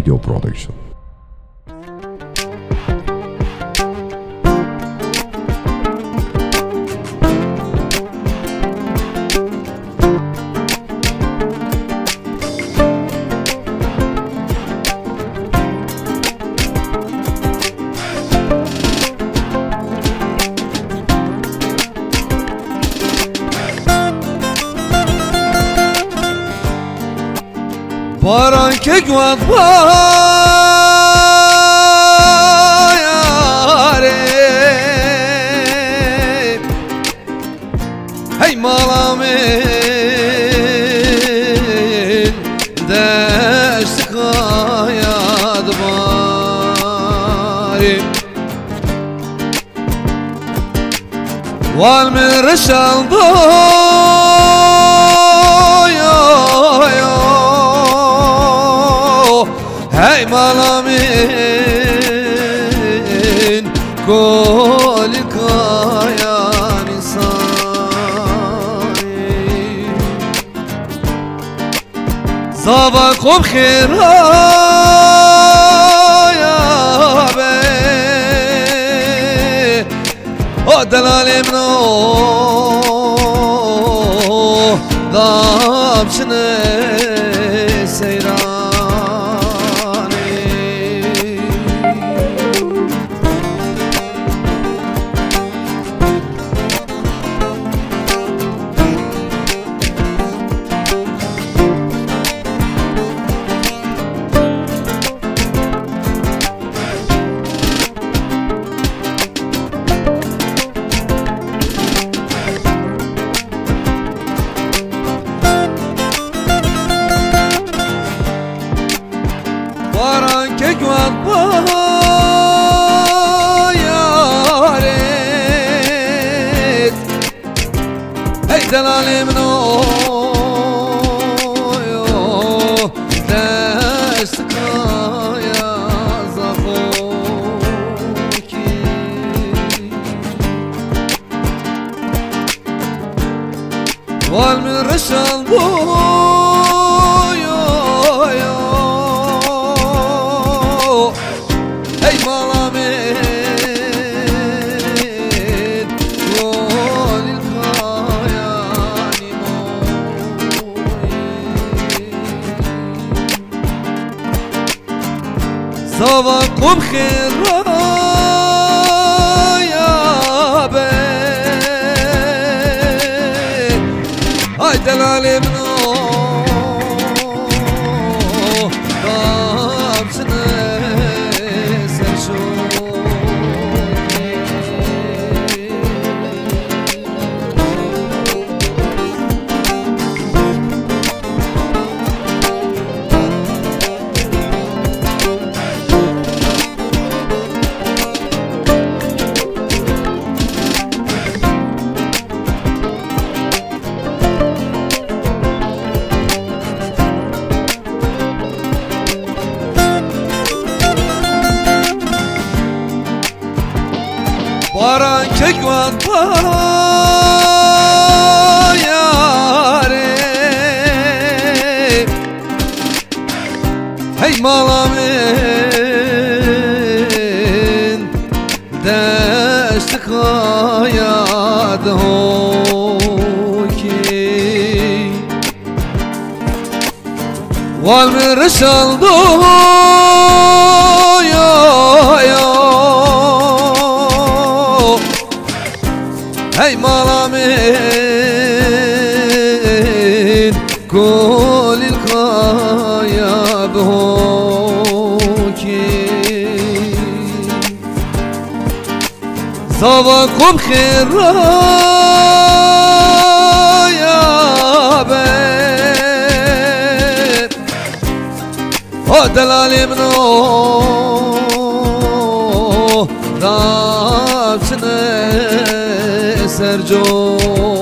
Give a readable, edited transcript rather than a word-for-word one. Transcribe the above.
Video Production. باران که گواد بایاره هی مالا من دشت قاید باری وال من رشال هی مالا من کل کایا نسایی زابا خوب خیرا یا بی او دلالیم نو دام شنه سیران باران که گواد بایارید هی دلالیم نو دست کایا زخوکی وال من رشان هی مالا من کل کایا نیموی زابا خوب خیرا یا بی های دلالیم نو دام شنه باران که گواد بایاره هی مالا من دشت قاید هوکی وال من رشال هی مالا من کل القایا بهوکی زابا خوب خیرا یا بی او دلالیم نو دام شنه سرجو